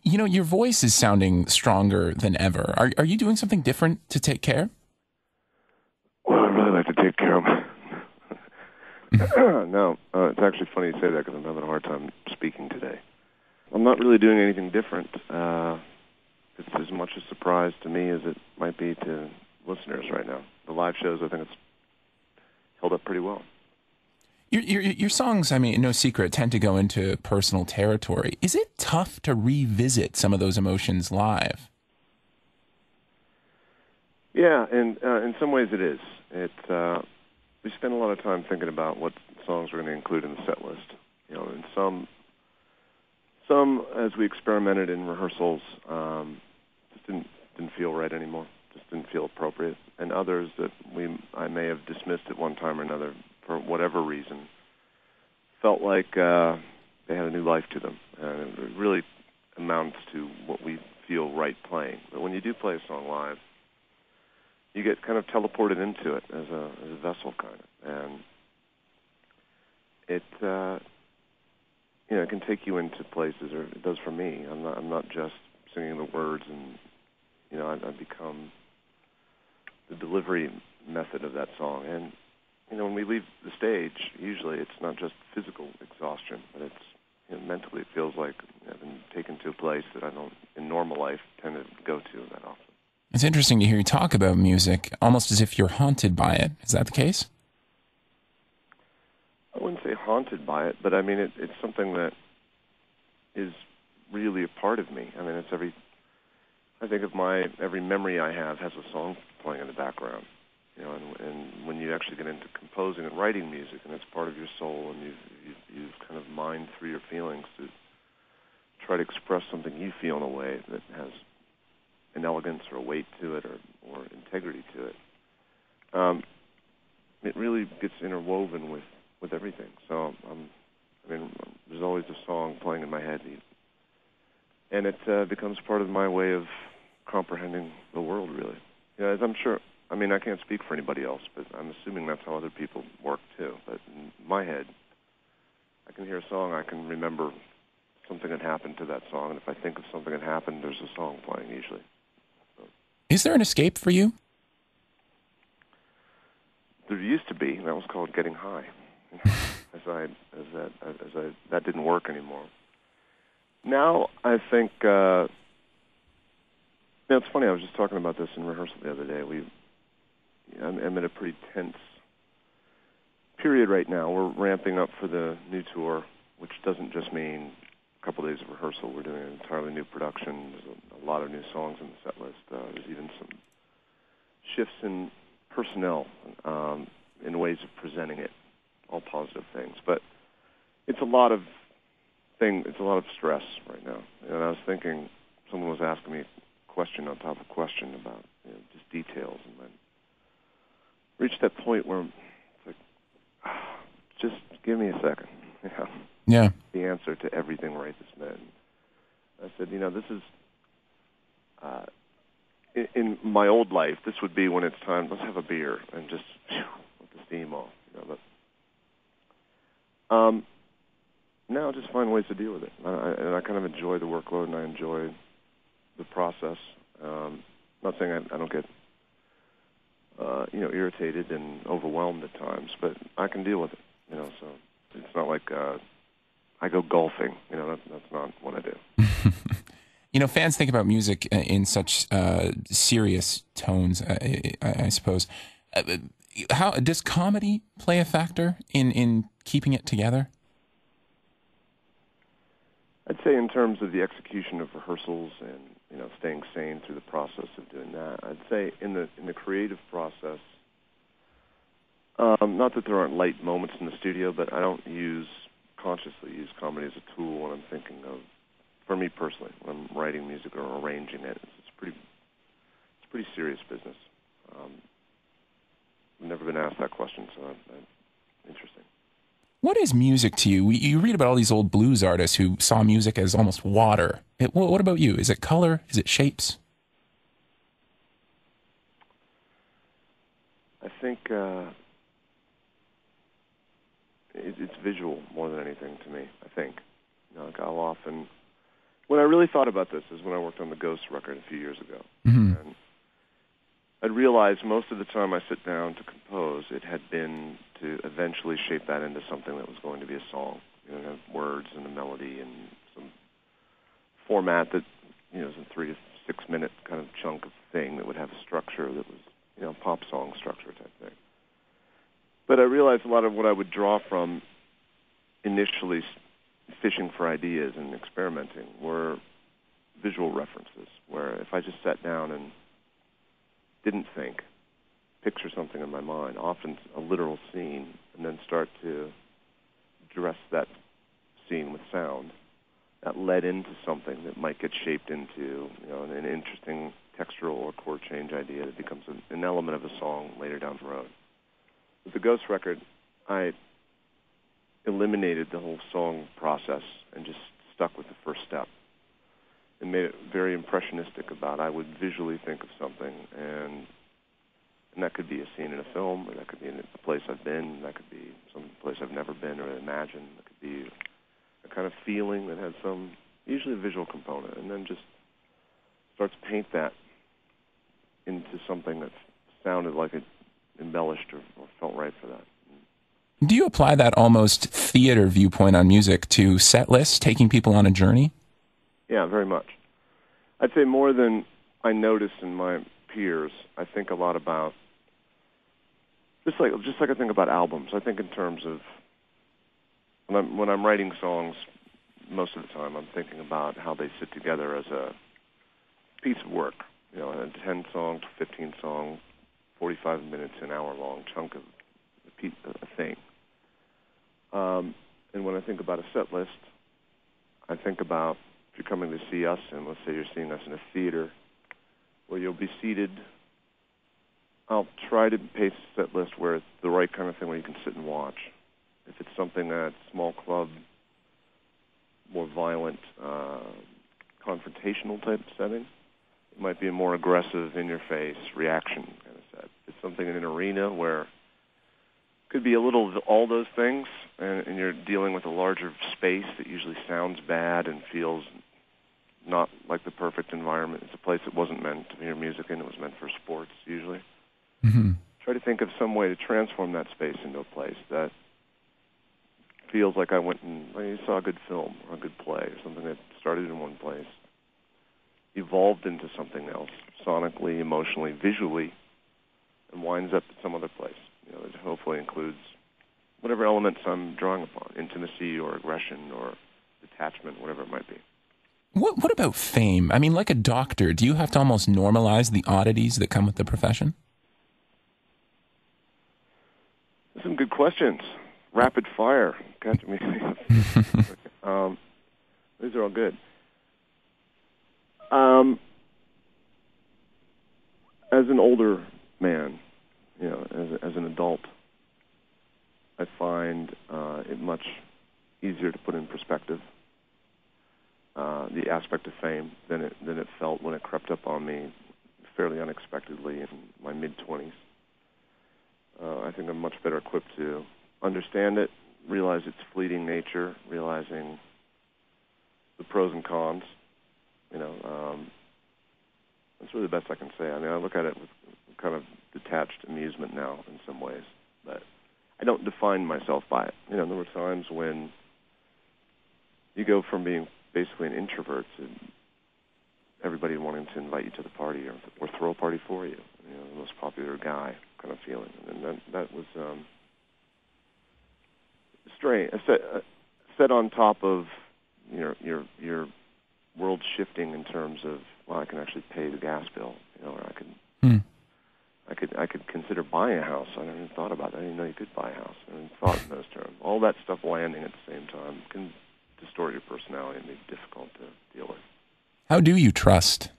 You know, your voice is sounding stronger than ever. Are you doing something different to take care? Well, I really like to take care of my... No, it's actually funny you say that because I'm having a hard time speaking today. I'm not really doing anything different. It's as much a surprise to me as it might be to listeners right now. The live shows, I think it's held up pretty well. Your songs, I mean, no secret, tend to go into personal territory. Is it tough to revisit some of those emotions live? Yeah, and in some ways it is. We spend a lot of time thinking about what songs we're going to include in the set list. You know, and some as we experimented in rehearsals, just didn't feel right anymore. Just didn't feel appropriate. And others that I may have dismissed at one time or another for whatever reason felt like they had a new life to them. And it really amounts to what we feel right playing. But when you do play a song live, you get kind of teleported into it as a vessel, kind of, and it it can take you into places, or it does for me. I'm not just singing the words, and I become the delivery method of that song. And when we leave the stage, usually it's not just physical exhaustion, but it's mentally it feels like I've been taken to a place that I don't in normal life tend to go to that often. It's interesting to hear you talk about music, almost as if you're haunted by it. Is that the case? I wouldn't say haunted by it, but I mean it's something that is really a part of me. I mean, I think of every memory I have has a song playing in the background. And when you actually get into composing and writing music, and it's part of your soul, and you've kind of mined through your feelings to try to express something you feel in a way that has an elegance or a weight to it or integrity to it. It really gets interwoven with everything. So there's always a song playing in my head, and it becomes part of my way of comprehending the world, really. As I'm sure, I can't speak for anybody else, but I'm assuming that's how other people work too. But in my head, I can hear a song, I can remember something that happened to that song, and if I think of something that happened, there's a song playing usually. Is there an escape for you? There used to be, and that was called getting high. That didn't work anymore. Now I think it's funny. I was just talking about this in rehearsal the other day. I'm in a pretty tense period right now. We're ramping up for the new tour, which doesn't just mean a couple days of rehearsal. We're doing an entirely new production. There's a lot of new songs in the set list. There's even some shifts in personnel in ways of presenting it, all positive things. But it's a lot of stress right now. And I was thinking, someone was asking me question on top of question about just details, and then reached that point where it's like, just give me a second. Yeah. The answer to everything right this minute. I said, this is in my old life. This would be when it's time. Let's have a beer and just let the steam off. But now just find ways to deal with it. And I kind of enjoy the workload, and I enjoy the process. Not saying I don't get irritated and overwhelmed at times, but I can deal with it. So it's not like I go golfing. That's not what I do. Fans think about music in such serious tones, I suppose. How does comedy play a factor in keeping it together? I'd say in terms of the execution of rehearsals and staying sane through the process of doing that. I'd say in the creative process, not that there aren't light moments in the studio, but I don't consciously use comedy as a tool when I'm thinking of, for me personally, when I'm writing music or arranging it. It's pretty serious business. I've never been asked that question, so interesting. What is music to you? You read about all these old blues artists who saw music as almost water. What about you? Is it color? Is it shapes? I think it's visual more than anything to me. I think I'll often when I really thought about this is when I worked on the Ghost record a few years ago. Mm-hmm. And I'd realized most of the time I sit down to compose, it had been to eventually shape that into something that was going to be a song. Have words and a melody and some format that, is a 3 to 6 minute kind of chunk of thing that would have a structure that was, pop song structure type thing. But I realized a lot of what I would draw from initially fishing for ideas and experimenting were visual references, where if I just sat down and didn't think, picture something in my mind, often a literal scene, and then start to dress that scene with sound, that led into something that might get shaped into an interesting textural or chord change idea that becomes an element of a song later down the road. With the Ghost record, I eliminated the whole song process and just stuck with the first step and made it very impressionistic about I would visually think of something, and that could be a scene in a film, or that could be in a place I've been, that could be some place I've never been or imagined, that could be a kind of feeling that had some, usually a visual component, and then just start to paint that into something that sounded like it embellished or felt right for that. Do you apply that almost theater viewpoint on music to set lists, taking people on a journey? Yeah, very much. I'd say more than I notice in my peers. I think a lot about just like I think about albums. I think in terms of when I'm writing songs, most of the time I'm thinking about how they sit together as a piece of work. A 10-song to 15-song, 45 minutes, an hour-long chunk of a thing. And when I think about a set list, I think about if you're coming to see us, and let's say you're seeing us in a theater, where you'll be seated. I'll try to pace a set list where it's the right kind of thing where you can sit and watch. If it's something that's small club, more violent, confrontational type setting, it might be a more aggressive, in-your-face reaction kind of set. If it's something in an arena where it could be a little of all those things, and you're dealing with a larger space that usually sounds bad and feels not like the perfect environment. It's a place that wasn't meant to hear music in. It was meant for sports, usually. Mm-hmm. Try to think of some way to transform that space into a place that feels like I went and you saw a good film or a good play or something that started in one place, evolved into something else, sonically, emotionally, visually, and winds up at some other place. That hopefully includes whatever elements I'm drawing upon, intimacy or aggression or detachment, whatever it might be. What about fame? I mean, like a doctor, do you have to almost normalize the oddities that come with the profession? Some good questions. Rapid fire. Catch me. These are all good. As an older man, as an adult, I find it much easier to put in perspective the aspect of fame than it felt when it crept up on me fairly unexpectedly in my mid-20s. I think I'm much better equipped to understand it, realize its fleeting nature, realizing the pros and cons. That's really the best I can say. I mean, I look at it with kind of detached amusement now in some ways, but I don't define myself by it. There were times when you go from being basically an introvert to everybody wanting to invite you to the party or throw a party for you. The most popular guy kind of feeling, and that was strange. Set on top of your world shifting in terms of I can actually pay the gas bill, or I could consider buying a house. I never even thought about that. I didn't know you could buy a house. I didn't thought in those terms. All that stuff landing at the same time can distort your personality and be difficult to deal with. How do you trust?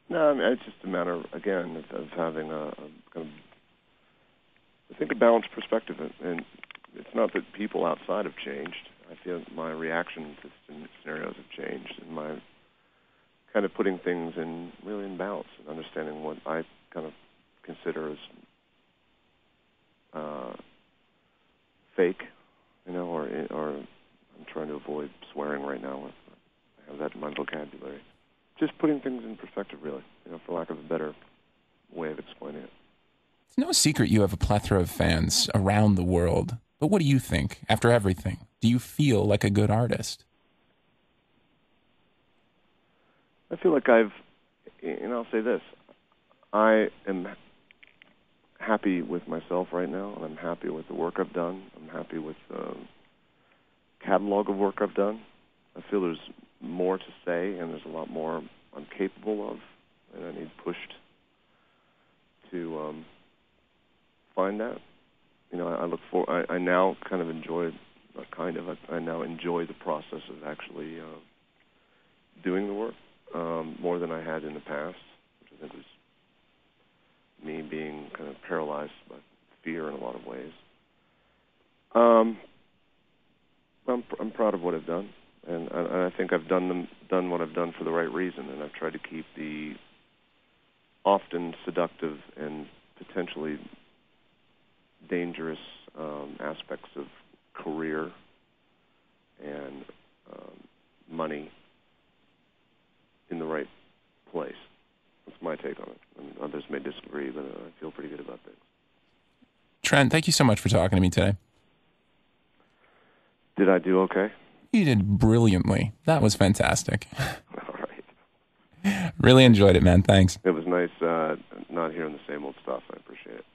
No, I mean, it's just a matter, again, of having a kind of, I think, a balanced perspective. And it's not that people outside have changed. I feel my reaction to scenarios have changed, and my kind of putting things in balance and understanding what I kind of consider as fake, or I'm trying to avoid swearing right now with my vocabulary. Just putting things in perspective, really, for lack of a better way of explaining it. It's no secret you have a plethora of fans around the world. But what do you think, after everything? Do you feel like a good artist? I feel like I'll say this. I am happy with myself right now, and I'm happy with the work I've done. I'm happy with the catalog of work I've done. I feel there's more to say, and there's a lot more I'm capable of, and I need pushed to find that. I now kind of enjoy, I now enjoy the process of actually doing the work more than I had in the past, which I think was me being kind of paralyzed by fear in a lot of ways. I'm proud of what I've done, and I think I've done what I've done for the right reason, and I've tried to keep the often seductive and potentially dangerous aspects of career and money in the right place. That's my take on it. I mean, others may disagree, but I feel pretty good about things. Trent, thank you so much for talking to me today. Did I do okay? You did brilliantly. That was fantastic. All right. Really enjoyed it, man. Thanks. It was nice not hearing the same old stuff. I appreciate it.